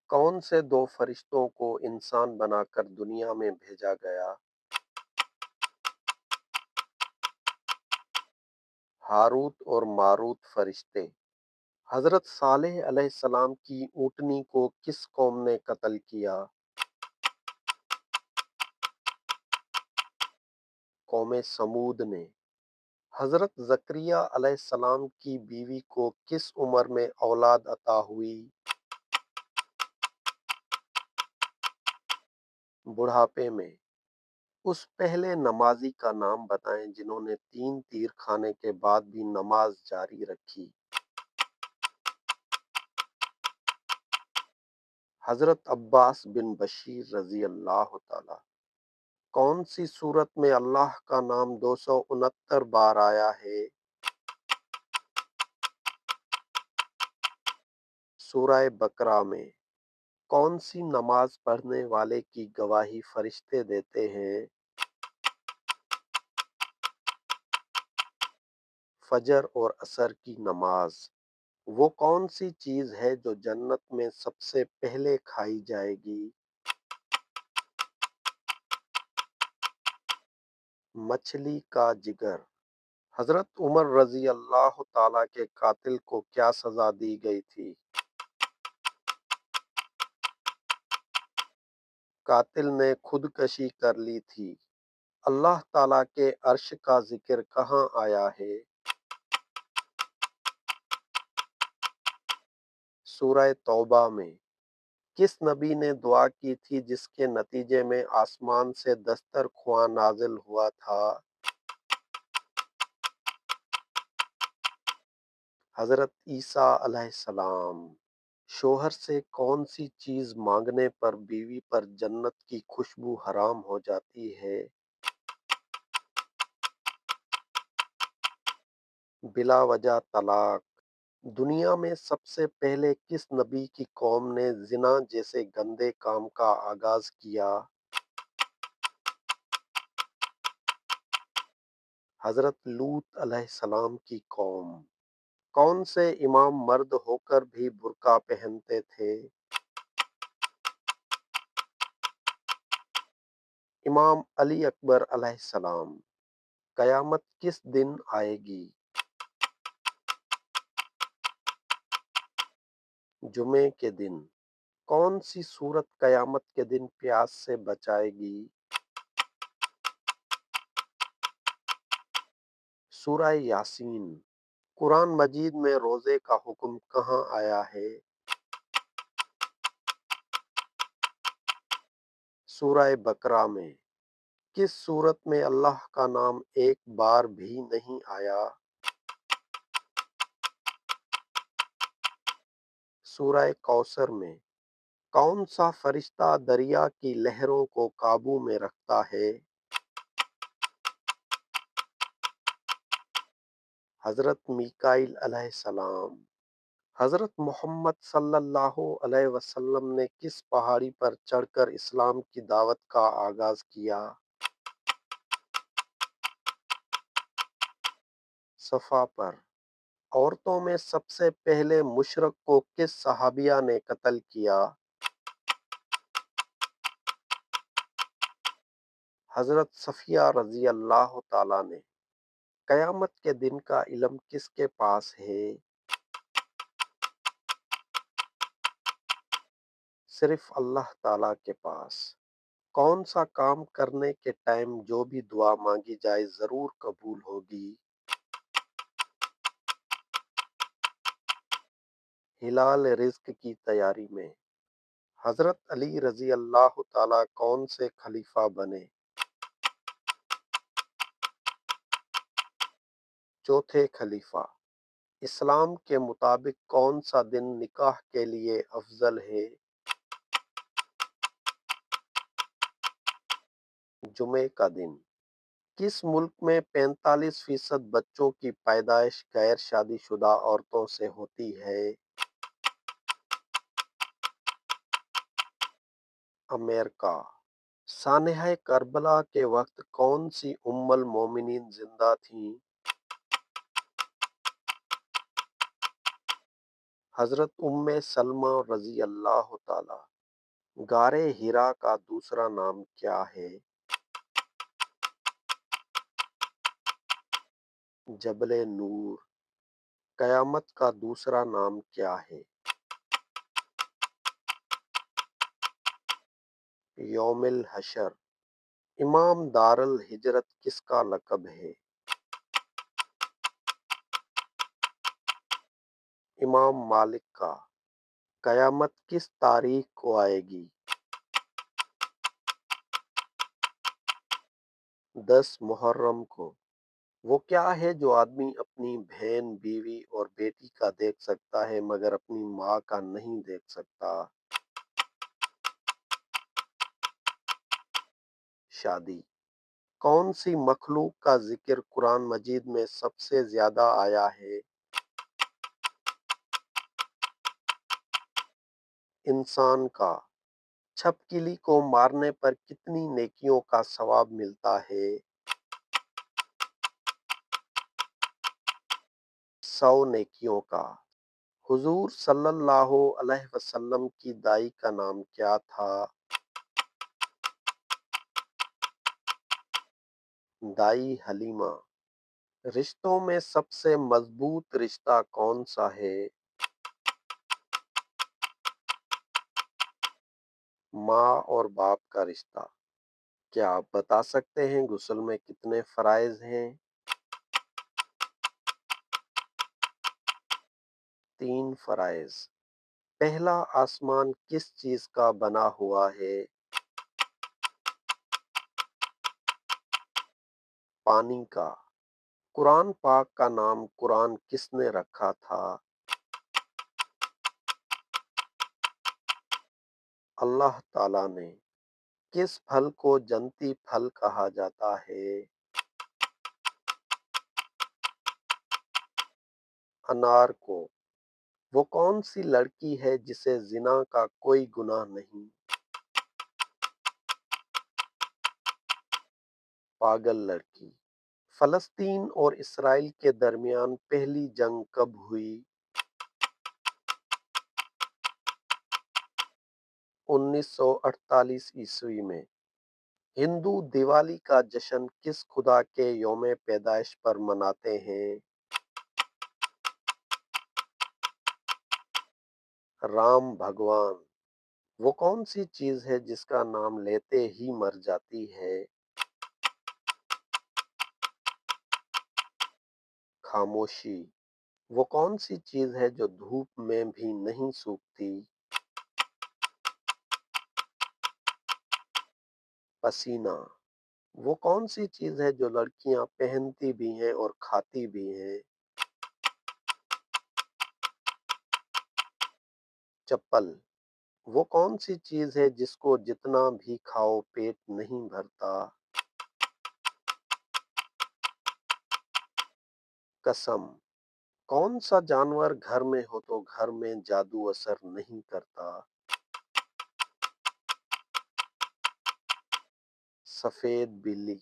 کون سے دو فرشتوں کو انسان بنا کر دنیا میں بھیجا گیا؟ ہاروت اور ماروت فرشتے۔ حضرت صالح علیہ السلام کی اونٹنی کو کس قوم نے قتل کیا؟ قوم سمود نے۔ حضرت زکریا علیہ السلام کی بیوی کو کس عمر میں اولاد عطا ہوئی؟ بڑھاپے میں۔ اس پہلے نمازی کا نام بتائیں جنہوں نے 3 تیر کھانے کے بعد بھی نماز جاری رکھی۔ حضرت عباس بن بشیر رضی اللہ تعالی۔ کون سی سورت میں اللہ کا نام 269 بار آیا ہے؟ سورہ بقرہ میں۔ کون سی نماز پڑھنے والے کی گواہی فرشتے دیتے ہیں؟ فجر اور عصر کی نماز۔ وہ کون سی چیز ہے جو جنت میں سب سے پہلے کھائی جائے گی؟ مچھلی کا جگر۔ حضرت عمر رضی اللہ تعالیٰ کے قاتل کو کیا سزا دی گئی تھی؟ قاتل نے خودکشی کر لی تھی۔ اللہ تعالیٰ کے عرش کا ذکر کہاں آیا ہے؟ سورہ توبہ میں۔ کس نبی نے دعا کی تھی جس کے نتیجے میں آسمان سے دسترخواں نازل ہوا تھا؟ حضرت عیسیٰ علیہ السلام۔ شوہر سے کون سی چیز مانگنے پر بیوی پر جنت کی خوشبو حرام ہو جاتی ہے؟ بلا وجہ طلاق۔ دنیا میں سب سے پہلے کس نبی کی قوم نے زنا جیسے گندے کام کا آغاز کیا؟ حضرت لوط علیہ السلام کی قوم۔ کون سے امام مرد ہو کر بھی برقع پہنتے تھے؟ امام علی اکبر علیہ السلام۔ قیامت کس دن آئے گی؟ جمعے کے دن۔ کون سی سورت قیامت کے دن پیاس سے بچائے گی؟ سورہ یاسین۔ قرآن مجید میں روزے کا حکم کہاں آیا ہے؟ سورہ بقرہ میں۔ کس سورت میں اللہ کا نام ایک بار بھی نہیں آیا؟ سورہ کوثر میں۔ کون سا فرشتہ دریا کی لہروں کو قابو میں رکھتا ہے؟ حضرت میکائیل علیہ السلام۔ حضرت محمد صلی اللہ علیہ وسلم نے کس پہاڑی پر چڑھ کر اسلام کی دعوت کا آغاز کیا؟ صفا پر۔ عورتوں میں سب سے پہلے مشرق کو کس صحابیہ نے قتل کیا؟ حضرت صفیہ رضی اللہ تعالیٰ نے۔ قیامت کے دن کا علم کس کے پاس ہے؟ صرف اللہ تعالیٰ کے پاس۔ کون سا کام کرنے کے ٹائم جو بھی دعا مانگی جائے ضرور قبول ہوگی؟ ہلال رزق کی تیاری میں۔ حضرت علی رضی اللہ تعالیٰ کون سے خلیفہ بنے؟ چوتھے خلیفہ۔ اسلام کے مطابق کون سا دن نکاح کے لیے افضل ہے؟ جمعے کا دن۔ کس ملک میں 45% بچوں کی پیدائش غیر شادی شدہ عورتوں سے ہوتی ہے؟ امریکہ۔ سانحہ کربلا کے وقت کون سی ام المومنین زندہ تھیں؟ حضرت سلمہ رضی اللہ تعالی غار ہرا کا دوسرا نام کیا ہے؟ جبل نور۔ قیامت کا دوسرا نام کیا ہے؟ یوم الحشر۔ امام دار الہجرت کس کا لقب ہے؟ امام مالک کا۔ قیامت کس تاریخ کو آئے گی؟ 10 محرم کو۔ وہ کیا ہے جو آدمی اپنی بہن، بیوی اور بیٹی کا دیکھ سکتا ہے مگر اپنی ماں کا نہیں دیکھ سکتا؟ شادی۔ کون سی مخلوق کا ذکر قرآن مجید میں سب سے زیادہ آیا ہے؟ انسان کا۔ چھپکلی کو مارنے پر کتنی نیکیوں کا ثواب ملتا ہے؟ 100 نیکیوں کا۔ حضور صلی اللہ علیہ وسلم کی دائی کا نام کیا تھا؟ دائی حلیمہ۔ رشتوں میں سب سے مضبوط رشتہ کون سا ہے؟ ماں اور باپ کا رشتہ۔ کیا آپ بتا سکتے ہیں غسل میں کتنے فرائض ہیں؟ 3 فرائض۔ پہلا آسمان کس چیز کا بنا ہوا ہے؟ پانی کا۔ قرآن پاک کا نام قرآن کس نے رکھا تھا؟ اللہ تعالیٰ نے۔ کس پھل کو جنتی پھل کہا جاتا ہے؟ انار کو۔ وہ کون سی لڑکی ہے جسے زنا کا کوئی گناہ نہیں؟ پاگل لڑکی۔ فلسطین اور اسرائیل کے درمیان پہلی جنگ کب ہوئی؟ 1948 عیسوی میں۔ ہندو دیوالی کا جشن کس خدا کے یوم پیدائش پر مناتے ہیں؟ رام بھگوان۔ وہ کون سی چیز ہے جس کا نام لیتے ہی مر جاتی ہے؟ خاموشی۔ وہ کون سی چیز ہے جو دھوپ میں بھی نہیں سوکھتی؟ پسینہ۔ وہ کون سی چیز ہے جو لڑکیاں پہنتی بھی ہیں اور کھاتی بھی ہیں؟ چپل۔ وہ کون سی چیز ہے جس کو جتنا بھی کھاؤ پیٹ نہیں بھرتا؟ قسم۔ کون سا جانور گھر میں ہو تو گھر میں جادو اثر نہیں کرتا؟ سفید بلی۔